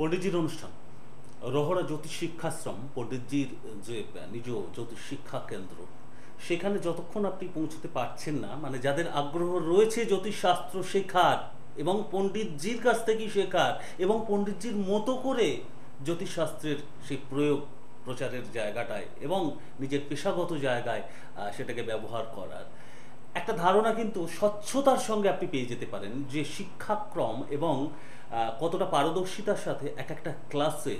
পণ্ডিতজির অনুষ্ঠান রহরা জ্যোতিষ শিক্ষাশ্রম, পণ্ডিতজির যে নিজ জ্যোতিষ শিক্ষা কেন্দ্র, সেখানে যতক্ষণ আপনি পৌঁছতে পারছেন না, মানে যাদের আগ্রহ রয়েছে জ্যোতিষশাস্ত্র শেখার এবং পণ্ডিতজির কাছ থেকেই শেখার এবং পণ্ডিতজির মতো করে জ্যোতিষশাস্ত্রের সেই প্রয়োগ প্রচারের জায়গাটায় এবং নিজের পেশাগত জায়গায় সেটাকে ব্যবহার করার একটা ধারণা কিন্তু স্বচ্ছতার সঙ্গে আপনি পেয়ে যেতে পারেন, যে শিক্ষাক্রম এবং কতটা পারদর্শিতার সাথে এক একটা ক্লাসে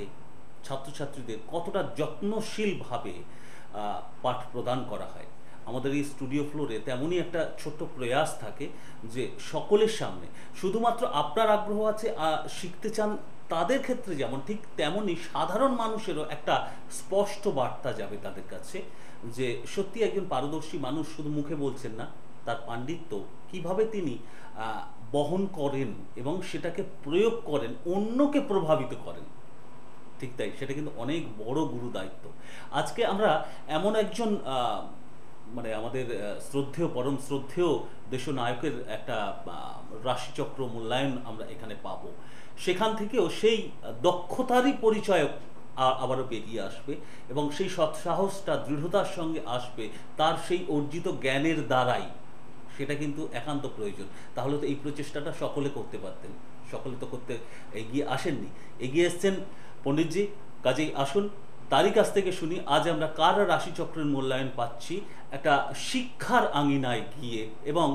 ছাত্রছাত্রীদের কতটা যত্নশীলভাবে পাঠ প্রদান করা হয়। আমাদের এই স্টুডিও ফ্লোরে তেমনই একটা ছোট্ট প্রয়াস থাকে যে সকলের সামনে, শুধুমাত্র আপনার আগ্রহ আছে শিখতে চান তাদের ক্ষেত্রে যেমন, ঠিক তেমনই সাধারণ মানুষেরও একটা স্পষ্ট বার্তা যাবে তাদের কাছে যে সত্যি একজন পারদর্শী মানুষ শুধু মুখে বলছেন না, তার পাণ্ডিত্য কিভাবে তিনি বহন করেন এবং সেটাকে প্রয়োগ করেন, অন্যকে প্রভাবিত করেন। ঠিক তাই, সেটা কিন্তু অনেক বড় গুরু দায়িত্ব। আজকে আমরা এমন একজন মানে আমাদের শ্রদ্ধেয়, পরম শ্রদ্ধেয় দেশনায়কের একটা রাশিচক্র মূল্যায়ন আমরা এখানে পাবো। সেখান থেকেও সেই দক্ষতারই পরিচয়ক আবারও বেরিয়ে আসবে এবং সেই সৎসাহসটা দৃঢ়তার সঙ্গে আসবে তার সেই অর্জিত জ্ঞানের দ্বারাই। সেটা কিন্তু একান্ত প্রয়োজন। তাহলে তো এই প্রচেষ্টাটা সকলে করতে পারতেন, সকলে তো করতে এগিয়ে আসেননি। এগিয়ে এসছেন পণ্ডিতজি, কাজেই আসুন তারই কাছ থেকে শুনি আজ আমরা কার রাশিচক্রের মূল্যায়ন পাচ্ছি একটা শিক্ষার আঙিনায় গিয়ে, এবং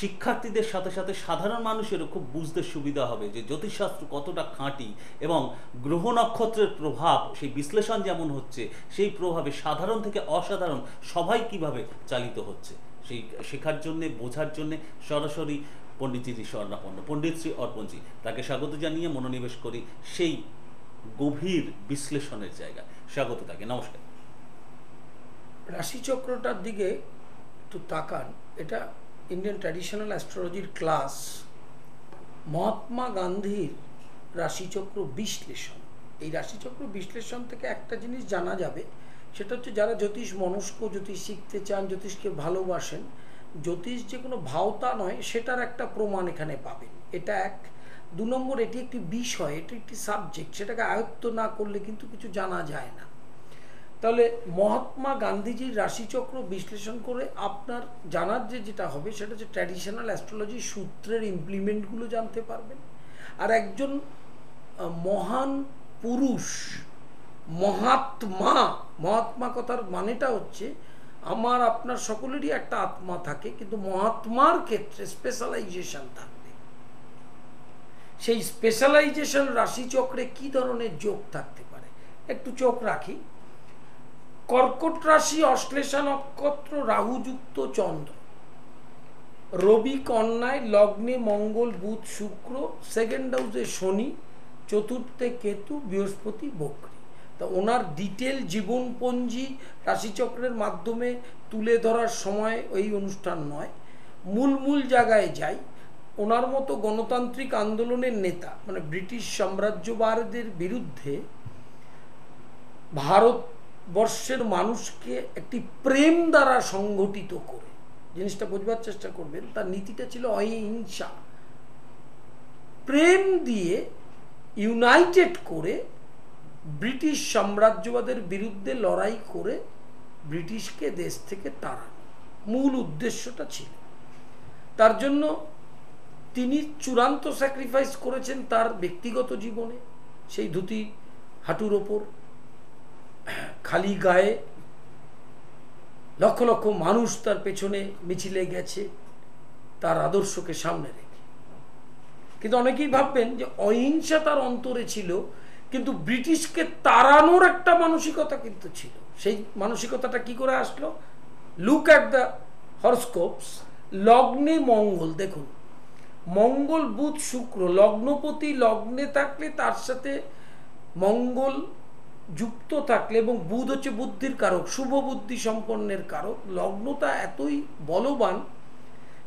শিক্ষার্থীদের সাথে সাথে সাধারণ মানুষেরও খুব বুঝতে সুবিধা হবে যে জ্যোতিষশাস্ত্র কতটা খাঁটি এবং গ্রহ নক্ষত্রের প্রভাব, সেই বিশ্লেষণ যেমন হচ্ছে, সেই প্রভাবে সাধারণ থেকে অসাধারণ সবাই কিভাবে চালিত হচ্ছে, সেই শেখার জন্যে, বোঝার জন্যে সরাসরি পণ্ডিতজি স্বর্ণাপন্ন পণ্ডিত শ্রী অর্পণজি, তাকে স্বাগত জানিয়ে মনোনিবেশ করি সেই গভীর বিশ্লেষণের জায়গা। স্বাগত তাকে, নমস্কার। রাশিচক্রটার দিকে একটু তাকান। এটা ইন্ডিয়ান ট্র্যাডিশনাল অ্যাস্ট্রোলজির ক্লাস, মহাত্মা গান্ধীর রাশিচক্র বিশ্লেষণ। এই রাশিচক্র বিশ্লেষণ থেকে একটা জিনিস জানা যাবে, সেটা হচ্ছে যারা জ্যোতিষ মনস্ক, জ্যোতিষ শিখতে চান, জ্যোতিষকে ভালোবাসেন, জ্যোতিষ যে কোনো ভাওতা নয় সেটার একটা প্রমাণ এখানে পাবেন। এটা এক। 2 নম্বর, এটি একটি বিষয়, এটি একটি সাবজেক্ট, সেটাকে আয়ত্ত না করলে কিন্তু কিছু জানা যায় না। তাহলে মহাত্মা গান্ধীজির রাশিচক্র বিশ্লেষণ করে আপনার জানার যেটা হবে সেটা হচ্ছে ট্র্যাডিশনাল অ্যাস্ট্রোলজি সূত্রের ইমপ্লিমেন্টগুলো জানতে পারবেন। আর একজন মহান পুরুষ, মহাত্মা, মহাত্মা কথার মানেটা হচ্ছে আমার আপনার সকলেরই একটা আত্মা থাকে, কিন্তু মহাত্মার ক্ষেত্রে স্পেশালাইজেশন থাকবে। সেই স্পেশালাইজেশন রাশিচক্রে কি ধরনের যোগ থাকতে পারে একটু চোখ রাখি। কর্কট রাশি, অশ্লেষা নক্ষত্র, রাহুযুক্ত চন্দ্র, রবি কন্যায়, লগ্নে মঙ্গল, বুধ, শুক্র, সেকেন্ড হাউসে শনি, চতুর্থে কেতু, বৃহস্পতি, বকরি। তা ওনার ডিটেল জীবনপঞ্জি রাশিচক্রের মাধ্যমে তুলে ধরার সময় ওই অনুষ্ঠান নয়। মূল জায়গায় যাই। ওনার মতো গণতান্ত্রিক আন্দোলনের নেতা, মানে ব্রিটিশ সাম্রাজ্যবাদের বিরুদ্ধে ভারতবর্ষের মানুষকে একটি প্রেম দ্বারা সংগঠিত করে, জিনিসটা বোঝবার চেষ্টা করবেন, তার নীতিটা ছিল অহিংসা। প্রেম দিয়ে ইউনাইটেড করে ব্রিটিশ সাম্রাজ্যবাদের বিরুদ্ধে লড়াই করে ব্রিটিশকে দেশ থেকে তাড়ানো মূল উদ্দেশ্যটা ছিল। তার জন্য তিনি চূড়ান্ত স্যাক্রিফাইস করেছেন তার ব্যক্তিগত জীবনে। সেই ধুতি হাঁটুর ওপর, খালি গায়ে, লক্ষ লক্ষ মানুষ তার পেছনে মিছিলে গেছে তার আদর্শকে সামনে রেখে। কিন্তু অনেকেই ভাববেন যে অহিংসা তার অন্তরে ছিল, কিন্তু ব্রিটিশকে তাড়ানোর একটা মানসিকতা কিন্তু ছিল। সেই মানসিকতাটা কি করে আসলো? Look at the horoscopes. লগ্নে মঙ্গল, দেখুন মঙ্গল, বুধ, শুক্র, লগ্নপতি লগ্নে থাকলে, তার সাথে মঙ্গল যুক্ত থাকলে, এবং বুধ হচ্ছে বুদ্ধির কারক, শুভ বুদ্ধি সম্পন্নের কারক, লগ্নটা এতই বলবান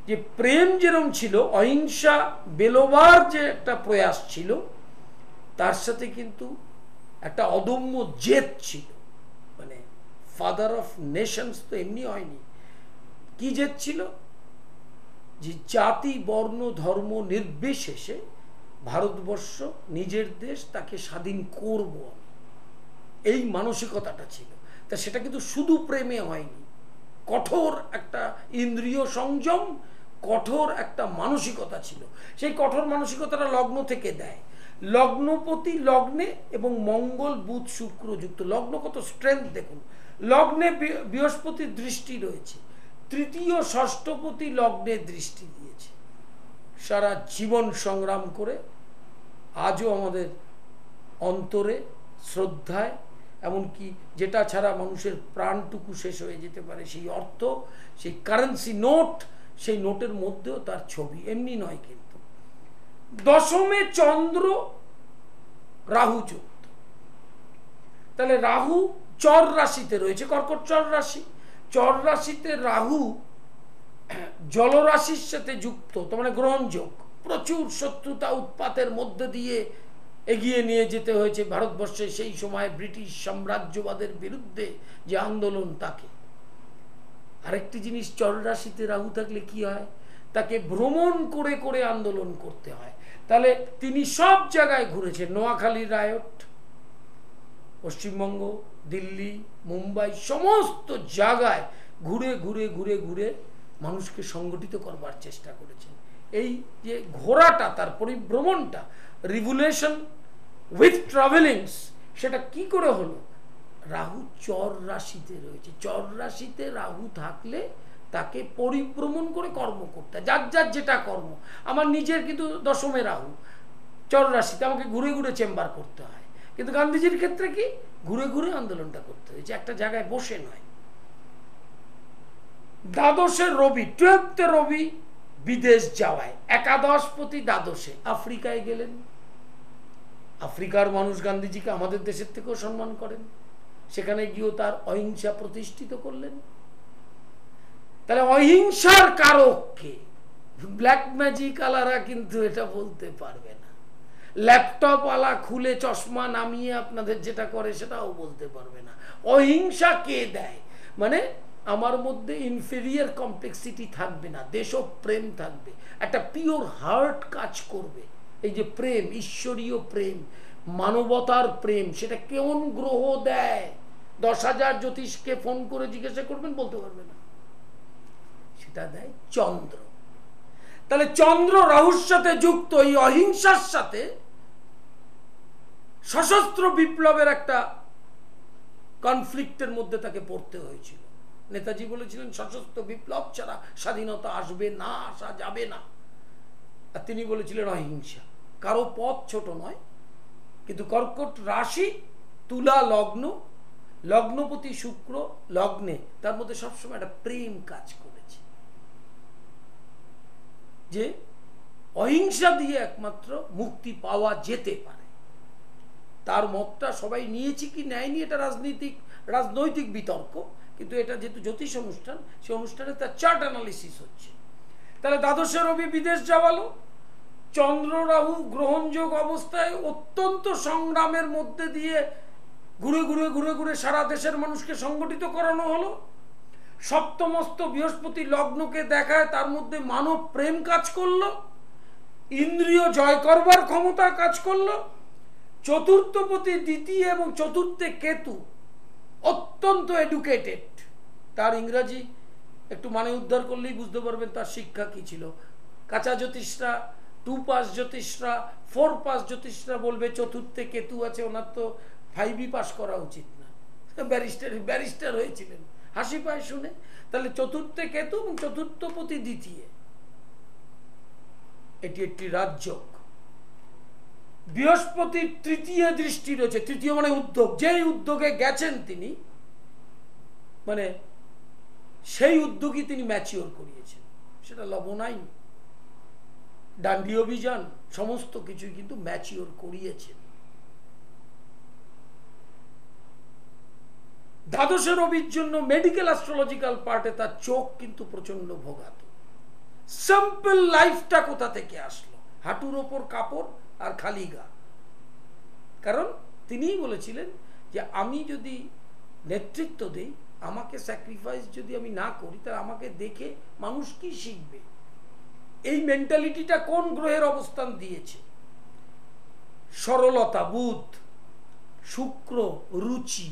যে প্রেম যেরকম ছিল, অহিংসা বেলোবার যে একটা প্রয়াস ছিল, তার সাথে কিন্তু একটা অদম্য জেদ ছিল। মানে ফাদার অফ নেশনস তো এমনি হয়নি। কি জেদ ছিল? যে জাতি, বর্ণ, ধর্ম নির্বিশেষে ভারতবর্ষ নিজের দেশ, তাকে স্বাধীন করব আমি, এই মানসিকতাটা ছিল। তা সেটা কিন্তু শুধু প্রেমে হয়নি, কঠোর একটা ইন্দ্রিয় সংযম, কঠোর একটা মানসিকতা ছিল। সেই কঠোর মানসিকতাটা লগ্ন থেকে দেয়। লগ্নপতি লগ্নে এবং মঙ্গল বুধ শুক্র যুক্ত, লগ্ন কত স্ট্রেংথ দেখুন। লগ্নে বৃহস্পতির দৃষ্টি রয়েছে, তৃতীয় ষষ্ঠপতি লগ্নে দৃষ্টি দিয়েছে। সারা জীবন সংগ্রাম করে আজও আমাদের অন্তরে শ্রদ্ধায়, এমনকি যেটা ছাড়া মানুষের প্রাণটুকু শেষ হয়ে যেতে পারে, সেই অর্থ, সেই কারেন্সি নোট, সেই নোটের মধ্যেও তার ছবি, এমনি নয় কিন্তু। দশমে চন্দ্র রাহু যুক্ত, তাহলে রাহু চর রাশিতে রয়েছে, কর্কট চর রাশি। চর রাশিতে রাহু জলরাশির সাথে যুক্ত, তার মানে গ্রহণযোগ। প্রচুর শত্রুতা উৎপাতের মধ্যে দিয়ে এগিয়ে নিয়ে যেতে হয়েছে ভারতবর্ষে সেই সময় ব্রিটিশ সাম্রাজ্যবাদের বিরুদ্ধে যে আন্দোলন। তাকে আরেকটি জিনিস, চর রাশিতে রাহু থাকলে কি হয়, তাকে ভ্রমণ করে করে আন্দোলন করতে হয়। তাহলে তিনি সব জায়গায় ঘুরেছেন, নোয়াখালীর রায়ট, পশ্চিমবঙ্গ, দিল্লি, মুম্বাই, সমস্ত জায়গায় ঘুরে ঘুরে ঘুরে ঘুরে মানুষকে সংগঠিত করবার চেষ্টা করেছেন। এই যে ঘোরাটা, তার পরিভ্রমণটা, রিভুলেশন উইথ ট্রাভেলিংস, সেটা কি করে হলো? রাহু চর রাশিতে রয়েছে। চর রাশিতে রাহু থাকলে তাকে পরিভ্রমণ করে কর্ম করতে হয়, যার যার যেটা কর্ম। আমার নিজের কিন্তু দশমে রাহু চর রাশিতে, আমাকে ঘুরে ঘুরে চেম্বার করতে হয়। কিন্তু গান্ধীজির ক্ষেত্রে কি, ঘুরে ঘুরে আন্দোলনটা করতে হয়েছে, একটা জায়গায় বসে নয়। দ্বাদশে রবি, 12th রবি বিদেশ যাওয়ায়, একাদশপতি দ্বাদশে আফ্রিকায় গেলেন। আফ্রিকার মানুষ গান্ধীজিকে আমাদের দেশের থেকেও সম্মান করেন, সেখানে গিয়েও তার অহিংসা প্রতিষ্ঠিত করলেন। তাহলে অহিংসার কারককে ব্ল্যাক ম্যাজিক আলারা কিন্তু এটা বলতে পারবে না। ল্যাপটপ আলা খুলে চশমা নামিয়ে আপনাদের যেটা করে সেটাও বলতে পারবে না। অহিংসা কে দেয়? মানে আমার মধ্যে ইনফেরিয়ার কমপ্লেক্সিটি থাকবে না, দেশপ্রেম থাকবে, একটা পিওর হার্ট কাজ করবে। এই যে প্রেম, ঈশ্বরীয় প্রেম, মানবতার প্রেম, সেটা কোন গ্রহ দেয়? 10,000 জ্যোতিষকে ফোন করে জিজ্ঞাসা করবেন, বলতে পারবে না। সেটা দেয় চন্দ্র। তাহলে চন্দ্র রাহুর সাথে যুক্ত, এই অহিংসার সাথে সশস্ত্র বিপ্লবের একটা কনফ্লিক্টের মধ্যে তাকে পড়তে হয়েছিল। নেতাজি বলেছিলেন সশস্ত্র বিপ্লব ছাড়া স্বাধীনতা আসবে না, আসা যাবে না। আর তিনি বলেছিলেন অহিংসা। কারো পথ ছোট নয়, কিন্তু কর্কট রাশি, তুলা লগ্ন, লগ্নপতি শুক্র লগ্নে, তার মধ্যে সবসময় একটা প্রেম কাজ করেছে, যে অহিংসা দিয়ে একমাত্র মুক্তি পাওয়া যেতে পারে। তার মতটা সবাই নিয়েছি কি নেয়নি, এটা রাজনৈতিক বিতর্ক, কিন্তু এটা যেহেতু জ্যোতিষ অনুষ্ঠান, সেই অনুষ্ঠানে তার চার্ট অ্যানালিসিস হচ্ছে। তাহলে দ্বাদশে রবি বিদেশ যাওয়ালো, চন্দ্র রাহু গ্রহণযোগ অবস্থায় অত্যন্ত সংগ্রামের মধ্যে দিয়ে ঘুরে ঘুরে ঘুরে ঘুরে সারা দেশের মানুষকে সংগঠিত করানো হলো। সপ্তমস্ত বৃহস্পতি লগ্নকে দেখায়, তার মধ্যে মানব প্রেম কাজ করলো, ইন্দ্রিয় জয় করবার ক্ষমতা কাজ করলো। চতুর্থপতি দ্বিতীয় এবং চতুর্থে কেতু অত্যন্ত এডুকেটেড, তার ইংরাজি একটু মানে উদ্ধার করলেই বুঝতে পারবেন তার শিক্ষা কি ছিল। কাঁচা জ্যোতিষরা, 2 পাস জ্যোতিষরা, 4 পাস জ্যোতিষরা বলবে চতুর্থে কেতু আছে, ওনার তো 5 পাস করা উচিত না, ব্যারিস্টার হয়েছিলেন, হাসি পায় শুনে। তাহলে চতুর্থে কেতু এবং চতুর্থপতি দ্বিতীয়, এটি একটি রাজযোগ। বৃহস্পতির তৃতীয় দৃষ্টি রয়েছে, তৃতীয় মানে উদ্যোগ, যেই উদ্যোগে গেছেন তিনি, মানে সেই উদ্যোগই তিনি ম্যাচিওর করিয়েছেন। সেটা লবণাইন, ডান্ডি অভিযান, সমস্ত কিছুই কিন্তু ম্যাচিওর করিয়েছেন। দ্বাদশে রবির জন্য মেডিকেল অ্যাস্ট্রোলজিক্যাল পার্টে তার চোখ কিন্তু প্রচন্ড ভোগাত। সিম্পল লাইফটা কোথা থেকে আসলো? হাঁটুর ওপর কাপড় আর খালি গা। কারণ তিনিই বলেছিলেন যে আমি যদি নেতৃত্ব দেই, আমাকে স্যাক্রিফাইস যদি আমি না করি, তাহলে আমাকে দেখে মানুষ কি শিখবে? এই মেন্টালিটিটা কোন গ্রহের অবস্থান দিয়েছে? সরলতা বুধ, শুক্র রুচি,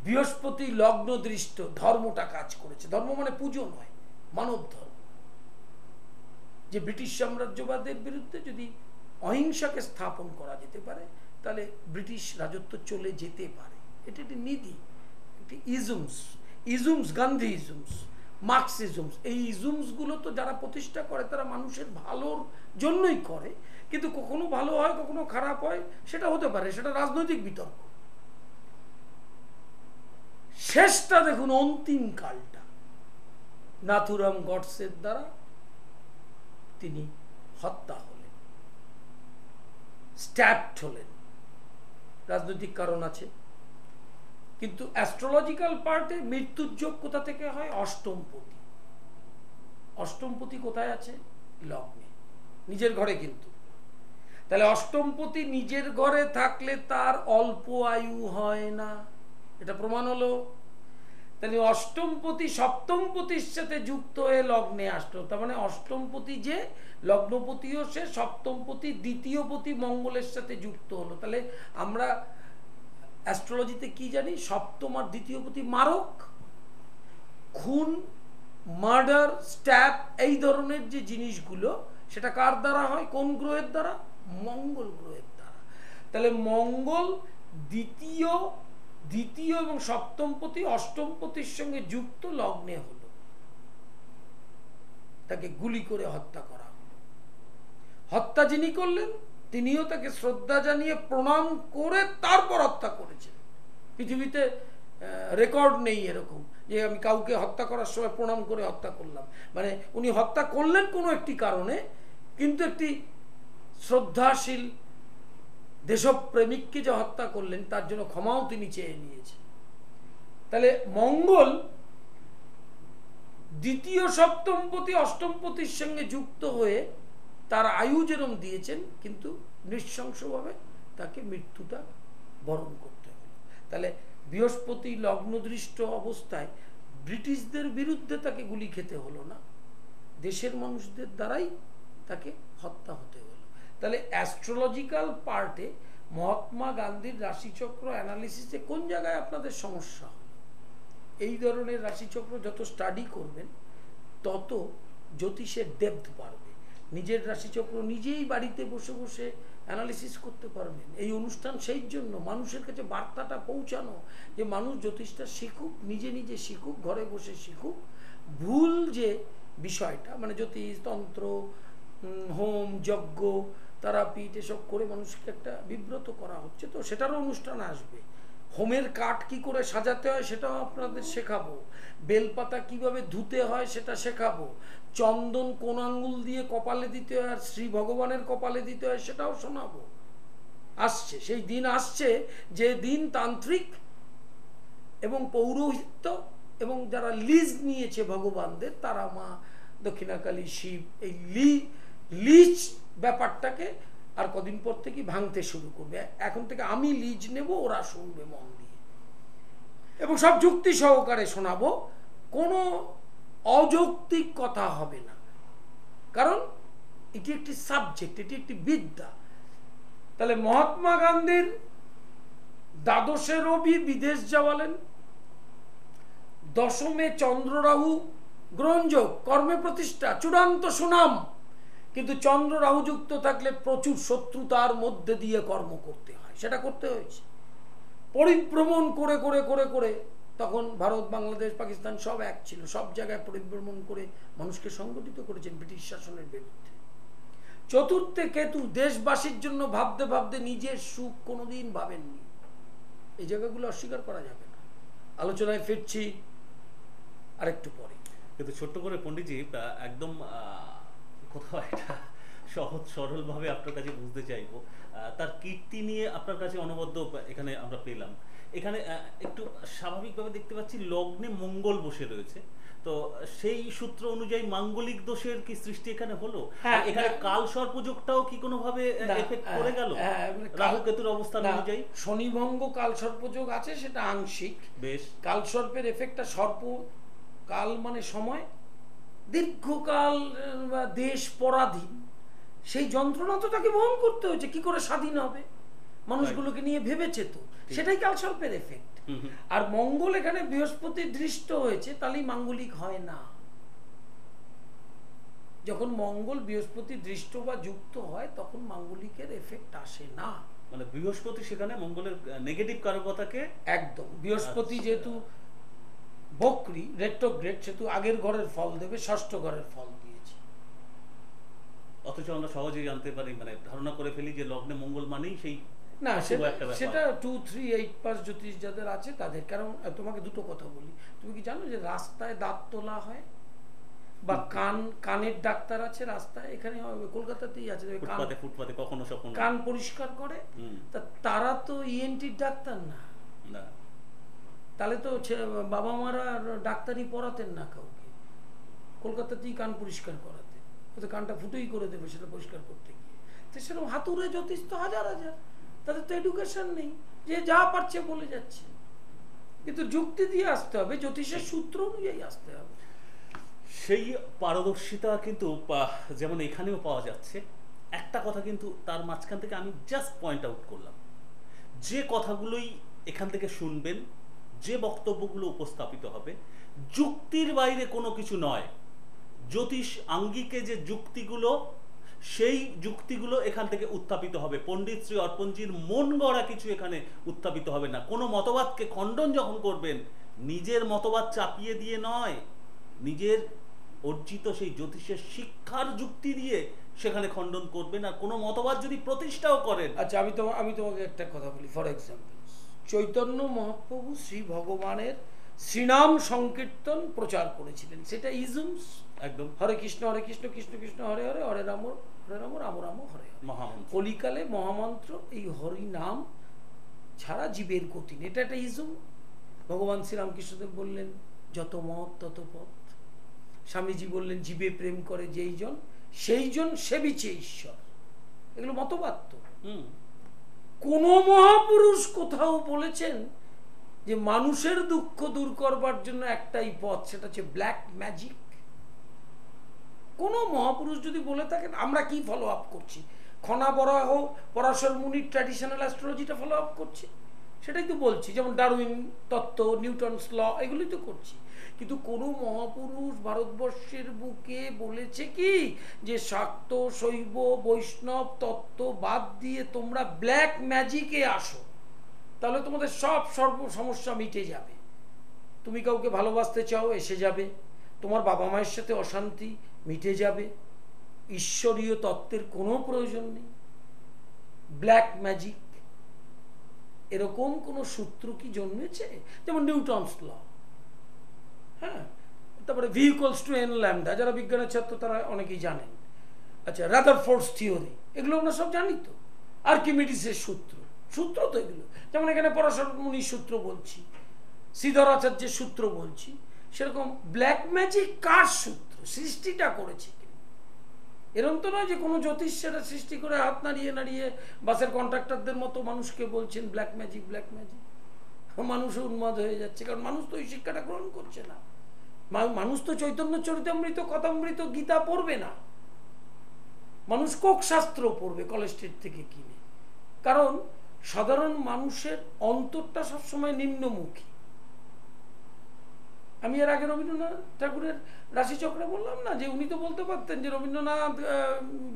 বৃহস্পতি লগ্ন দৃষ্ট ধর্মটা কাজ করেছে। ধর্ম মানে পুজো নয়, মানব ধর্ম। যে ব্রিটিশ সাম্রাজ্যবাদের বিরুদ্ধে যদি অহিংসাকে স্থাপন করা যেতে পারে তাহলে ব্রিটিশ রাজত্ব চলে যেতে পারে। এটা একটি নীতি, একটি ইজুমস, গান্ধী ইজুমস, মার্কসিজমস। এই ইজুমসগুলো তো যারা প্রতিষ্ঠা করে তারা মানুষের ভালোর জন্যই করে, কিন্তু কখনো ভালো হয় কখনো খারাপ হয়, সেটা হতে পারে, সেটা রাজনৈতিক বিতর্ক। শেষটা দেখুন, অন্তিম কালটা নাথুরাম গডসের দ্বারা তিনি হত্যা হলেন, স্ট্যাবড হলেন। রাজনৈতিক কারণ আছে, কিন্তু অ্যাস্ট্রোলজিক্যাল পার্টে মৃত্যুর যোগ কোথা থেকে হয়? অষ্টমপতি। অষ্টমপতি কোথায় আছে? লগ্নে, নিজের ঘরে। কিন্তু তাহলে অষ্টমপতি নিজের ঘরে থাকলে তার অল্প আয়ু হয় না, এটা প্রমাণ হলো। তাহলে অষ্টমপতি সপ্তমপতির সাথে যুক্ত হয়ে লগ্নে আসলো, তার মানে অষ্টমপতি যে লগ্নপতিও সে, সপ্তমপতি দ্বিতীয় পতি মঙ্গলের সাথে যুক্ত হলো। তাহলে আমরা অ্যাস্ট্রোলজিতে কি জানি? সপ্তম আর দ্বিতীয় পতি মারক, খুন, মার্ডার, স্ট্যাব, এই ধরনের যে জিনিসগুলো সেটা কার দ্বারা হয়? কোন গ্রহের দ্বারা? মঙ্গল গ্রহের দ্বারা। তাহলে মঙ্গল দ্বিতীয় এবং সপ্তমপতি অষ্টমপতির সঙ্গে যুক্ত লগ্নে হলো, তাকে গুলি করে হত্যা করা হলো। হত্যা যিনি করলেন তিনিও তাকে শ্রদ্ধা জানিয়ে প্রণাম করে তারপর হত্যা করেছেন। পৃথিবীতে রেকর্ড নেই এরকম যে আমি কাউকে হত্যা করার সময় প্রণাম করে হত্যা করলাম। মানে উনি হত্যা করলেন কোনো একটি কারণে, কিন্তু একটি শ্রদ্ধাশীল দেশপ্রেমিককে যে হত্যা করলেন তার জন্য ক্ষমাও তিনি চেয়ে নিয়েছেন। তাহলে মঙ্গল দ্বিতীয় সপ্তমপতি অষ্টমপতির সঙ্গে যুক্ত হয়ে তার আয়ু যেরকম দিয়েছেন, কিন্তু নৃশংসভাবে তাকে মৃত্যুটা বরণ করতে হলো। তাহলে বৃহস্পতি লগ্নদৃষ্ট অবস্থায় ব্রিটিশদের বিরুদ্ধে তাকে গুলি খেতে হলো না, দেশের মানুষদের দ্বারাই তাকে হত্যা হতে হলো। তাহলে অ্যাস্ট্রোলজিক্যাল পার্টে মহাত্মা গান্ধীর রাশিচক্র অ্যানালিসিসে কোন জায়গায় আপনাদের সমস্যা হলো? এই ধরনের রাশিচক্র যত স্টাডি করবেন তত জ্যোতিষের ডেপথ বাড়বে। নিজের রাশিচক্র নিজেই বাড়িতে বসে বসে অ্যানালিসিস করতে পারবেন। এই অনুষ্ঠান সেই জন্য মানুষের কাছে বার্তাটা পৌঁছানো, যে মানুষ জ্যোতিষটা শিখুক, নিজে নিজে শিখুক, ঘরে বসে শিখুক। ভুল যে বিষয়টা, মানে জ্যোতিষ, তন্ত্র, হোম, যজ্ঞ, তারাপীঠ এসব করে মানুষকে একটা বিব্রত করা হচ্ছে, তো সেটারও অনুষ্ঠান আসবে। হোমের কাঠ কি করে সাজাতে হয় সেটাও আপনাদের শেখাবো, বেলপাতা কিভাবে ধুতে হয় সেটা শেখাবো, চন্দন কোন আঙ্গুল দিয়ে কপালে দিতে হয় আর শ্রী ভগবানের কপালে দিতে হয় সেটাও শোনাবো। আসছে সেই দিন, আসছে যে দিন তান্ত্রিক এবং পৌরোহিত্য এবং যারা লিজ নিয়েছে ভগবানদের, তারা মা দক্ষিণাকালী, শিব, এই লিজ ব্যাপারটাকে আর কদিন পর থেকে ভাঙতে শুরু করবে। এখন থেকে আমি লিজ নেব, ওরা শুনবে মন দিয়ে, এবং সব যুক্তি সহকারে শোনাবো, কোনো অযৌক্তিক কথা হবে না, কারণ এটি একটি সাবজেক্ট, এটি একটি বিদ্যা। তাহলে মহাত্মা গান্ধীর দ্বাদশে রবি বিদেশ যাওয়ালেন, দশমে চন্দ্র রাহু গ্রহণযোগ, কর্মে প্রতিষ্ঠা, চূড়ান্ত সুনাম। কিন্তু চন্দ্র রাহু যুক্ত থাকলে প্রচুর শত্রুতার মধ্যে দিয়ে কর্ম করতে হয়, সেটা করতে হয়েছে। পরিভ্রমণ করে করে করে করে, তখন ভারত, বাংলাদেশ, পাকিস্তান সব এক ছিল, সব জায়গায় পরিভ্রমণ করে মানুষকে সংগঠিত করেছেন ব্রিটিশ শাসনের বিরুদ্ধে। চতুর্থে কেতু, দেশবাসীর জন্য ভাবতে ভাবতে নিজের সুখ কোনোদিন ভাবেননি। এই জায়গাগুলো অস্বীকার করা যাবে না। আলোচনায় ফিরছি আরেকটু পরে। কিন্তু ছোট্ট করে পণ্ডিতজি একদম কোথাও একটা সহজ সরল ভাবে আপনার কাছে বুঝতে চাইবো, তার কীর্তি নিয়ে আপনার কাছে অনবদ্য এখানে আমরা পেলাম। এখানে একটু স্বাভাবিকভাবে দেখতে পাচ্ছি লগ্নে মঙ্গল বসে রয়েছে, তো সেই সূত্র অনুযায়ী মাঙ্গলিক দোষের কি সৃষ্টি এখানে হলো? এখানে কাল সর্পযোগটাও কি কোনোভাবে এফেক্ট করে গেল রাহু কেতুর অবস্থান অনুযায়ী? শনিভঙ্গ কাল সর্পযোগ আছে, সেটা আংশিক। বেশ, কাল সর্পের এফেক্টটা, সর্প কাল মানে সময়, দীর্ঘকাল দেশ পরাধীন, সেই যন্ত্রণা তো তাকে বহন করতে হয়েছে। কি করে স্বাধীন হবে? মানুষগুলোকে নিয়ে ভেবেছে তো, সেটাই কালসর্পের এফেক্ট। আর মঙ্গল এখানে বৃহস্পতি দৃষ্ট হয়েছে, তাহলেই মাঙ্গলিক হয় না। যখন মঙ্গল বৃহস্পতি দৃষ্ট বা যুক্ত হয় তখন মাঙ্গলিকের এফেক্ট আসে না। মানে বৃহস্পতি সেখানে মঙ্গলের নেগেটিভ কারকতাকে একদম, বৃহস্পতি যেহেতু বক্রী রেট্রোগ্রেড, সেহেতু আগের ঘরের ফল দেবে, ষষ্ঠ ঘরের ফল দিয়েছে। অথচ আমরা সহজেই জানতে পারি, মানে ধারণা করে ফেলি যে লগ্নে মঙ্গল মানেই সেই না, সেটা 2, 3, 8 পাস জ্যোতিষ যাদের আছে তাদের। কারণ তোমাকে দুটো কথা বলি, তুমি কি জানো যে রাস্তায় দাঁত তোলা হয় বা কানের ডাক্তার আছে রাস্তায়, এখানে কলকাতাতেই আছে, ফুটপাতে কখনো কান পরিষ্কার করে, তা তারা তো ইএনটির ডাক্তার না। তাহলে তো বাবা মারা ডাক্তারি পড়াতেন না কাউকে, কলকাতাতেই কান পরিষ্কার করাতে, হয়তো কানটা ফুটোই করে দেবে সেটা পরিষ্কার করতে গিয়ে। তো সেরকম হাতুড়ে জ্যোতিষ তো হাজার হাজার, তাদের তো এডুকেশন নেই, যে যা পারছে বলে যাচ্ছে। কিন্তু যুক্তি দিয়ে আসতে হবে, জ্যোতিষের সূত্র অনুযায়ী আসতে হবে। সেই পারদর্শিতা কিন্তু যেমন এখানেও পাওয়া যাচ্ছে। একটা কথা কিন্তু তার মাঝখান থেকে আমি জাস্ট পয়েন্ট আউট করলাম, যে কথাগুলোই এখান থেকে শুনবেন, যে বক্তব্যগুলো উপস্থাপিত হবে, যুক্তির বাইরে কোনো কিছু নয়। জ্যোতিষ আঙ্গিকে যে যুক্তিগুলো, সেই যুক্তিগুলো এখান থেকে উত্থাপিত হবে। পণ্ডিত শ্রী অর্পণজির মন গড়া কিছু এখানে উত্থাপিত হবে না। কোনো মতবাদকে খণ্ডন যখন করবেন, নিজের মতবাদ চাপিয়ে দিয়ে নয়, নিজের অর্জিত সেই জ্যোতিষের শিক্ষার যুক্তি দিয়ে সেখানে খণ্ডন করবেন। আর কোনো মতবাদ যদি প্রতিষ্ঠাও করেন, আচ্ছা আমি তোমাকে একটা কথা বলি। ফর এক্সাম্পল, চৈতন্য মহাপ্রভু শ্রী ভগবানের শ্রীনাম সংকীর্তন প্রচার করেছিলেন, সেটা ইজমস একদম। হরে কৃষ্ণ কৃষ্ণ কৃষ্ণ হরে হরে, হরে রাম রাম রাম হরে হরে, মহামন্ত্র। কলিকালে মহামন্ত্র, এই হরি নাম ছাড়া জীবের গতি নেই, এটা একটা ইজম। ভগবান শ্রীরামকৃষ্ণদেব বললেন যত মত তত পথ। স্বামীজি বললেন জীবে প্রেম করে যেই জন সেই জন সেবিছে ঈশ্বর। এগুলো মতবাদ তো। কোন মহাপুরুষ কোথাও বলেছেন যে মানুষের দুঃখ দূর করবার জন্য একটাই পথ, সেটা হচ্ছে ব্ল্যাক ম্যাজিক? কোন মহাপুরুষ যদি বলে থাকেন, আমরা কি ফলো আপ করছি? খনা বরাহ পরাশর মুনির ট্র্যাডিশনাল অ্যাস্ট্রোলজিটা ফলো আপ করছি, সেটাই তো বলছি। যেমন ডারউইন তত্ত্ব, নিউটনস ল, এগুলোই তো করছি। কিন্তু কোনো মহাপুরুষ ভারতবর্ষের বুকে বলেছে কি যে শাক্ত শৈব বৈষ্ণব তত্ত্ব বাদ দিয়ে তোমরা ব্ল্যাক ম্যাজিকে আসো, তাহলে তোমাদের সব সমস্যা মিটে যাবে। তুমি কাউকে ভালোবাসতে চাও, এসে যাবে। তোমার বাবা মায়ের সাথে অশান্তি মিটে যাবে। ঈশ্বরীয় তত্ত্বের কোনো প্রয়োজন নেই, ব্ল্যাক ম্যাজিক। এরকম কোনো সূত্র কি জন্মেছে? যেমন নিউটনস ল, হ্যাঁ, তারপরে V equals to N lambda, যারা বিজ্ঞানের ছাত্র তারা অনেকেই জানেন। আচ্ছা, রাদারফোর্ডস থিওরি, এগুলো আমরা সব জানি তো। আর্কিমিডিসের সূত্র তো এগুলো। যেমন এখানে পরাশর মুনির সূত্র বলছি, শ্রীধর আচার্যের সূত্র বলছি। সেরকম ব্ল্যাক ম্যাজিক কার সূত্র, সৃষ্টিটা করেছে? এরকম তো নয় যে কোনো জ্যোতিষ সেটা সৃষ্টি করে হাত নাড়িয়ে নাড়িয়ে বাসের কন্ট্রাক্টরদের মতো মানুষকে বলছেন ব্ল্যাক ম্যাজিক ব্ল্যাক ম্যাজিক। মানুষও উন্মাদ হয়ে যাচ্ছে, কারণ মানুষ তো ওই শিক্ষাটা গ্রহণ করছে না। মানুষ তো চৈতন্য চরিতামৃত কথামৃত গীতা পড়বে না, মানুষ কোক শাস্ত্র পড়বে কলেজ স্ট্রিট থেকে কিনে। কারণ সাধারণ মানুষের অন্তরটা সবসময় নিম্নমুখী। আমি এর আগে রবীন্দ্রনাথ ঠাকুরের রাশিচক্রে বললাম না যে উনি তো বলতে পারতেন, যে রবীন্দ্রনাথ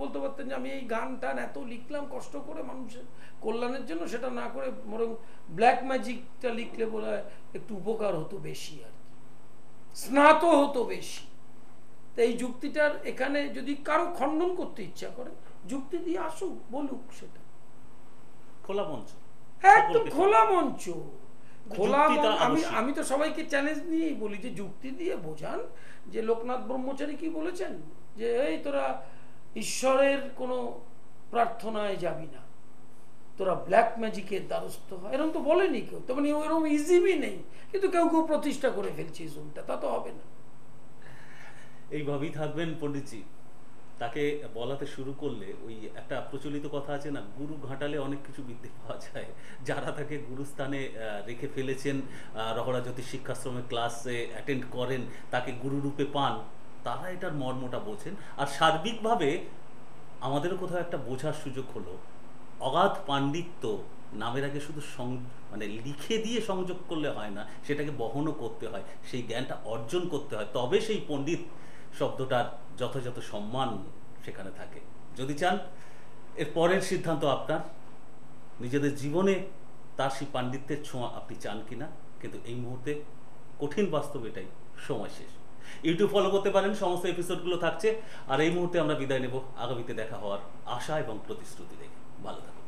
বলতে পারতেন যে আমি এই গান টান এত লিখলাম কষ্ট করে মানুষের কল্যাণের জন্য, সেটা না করে বরং ব্ল্যাক ম্যাজিকটা লিখলে বলে একটু উপকার হতো বেশি, আর কি স্নাত হতো বেশি। তো এই যুক্তিটার এখানে যদি কারো খণ্ডন করতে ইচ্ছা করে, যুক্তি দিয়ে আসুক, বলুক, সেটা খোলা মঞ্চ, একদম খোলা মঞ্চ। আমি তো সবাইকে চ্যালেঞ্জ নিয়েই বলি যে যুক্তি দিয়ে বোঝান যে লোকনাথ ব্রহ্মচারী কি বলেছেন, যে এই তোরা ঈশ্বরের কোনো প্রার্থনায় যাবি না, তোরা ব্ল্যাক ম্যাজিকের দ্বারস্থ হয়। এরকম তো বলেনি কেউ, তবে ওরকম ইজিবি নেই, কিন্তু কেউ কেউ প্রতিষ্ঠা করে ফেলছে জোনটা, তা তো হবে না। এইভাবেই থাকবেন পণ্ডিতজি। তাকে বলাতে শুরু করলে ওই একটা প্রচলিত কথা আছে না, গুরু ঘাটালে অনেক কিছু বিদ্যে পাওয়া যায়। যারা তাকে গুরুস্থানে রেখে ফেলেছেন, রহরা জ্যোতিষ শিক্ষাশ্রমের ক্লাসে অ্যাটেন্ড করেন, তাকে গুরুরূপে পান, তারা এটার মর্মটা বোঝেন। আর সার্বিকভাবে আমাদেরও কোথাও একটা বোঝার সুযোগ হলো, অগাধ পাণ্ডিত্য নামের আগে শুধু মানে লিখে দিয়ে সংযোগ করলে হয় না, সেটাকে বহনও করতে হয়, সেই জ্ঞানটা অর্জন করতে হয়, তবে সেই পণ্ডিত শব্দটার যথাযথ সম্মান সেখানে থাকে। যদি চান, এর পরের সিদ্ধান্ত আপনার, নিজেদের জীবনে তার সেই পাণ্ডিত্যের ছোঁয়া আপনি চান কিনা। কিন্তু এই মুহূর্তে কঠিন বাস্তব এটাই, সময় শেষ। ইউটিউব ফলো করতে পারেন, সমস্ত এপিসোডগুলো থাকছে। আর এই মুহূর্তে আমরা বিদায় নেব, আগামীতে দেখা হওয়ার আশা এবং প্রতিশ্রুতি রেখে। ভালো থাকুন।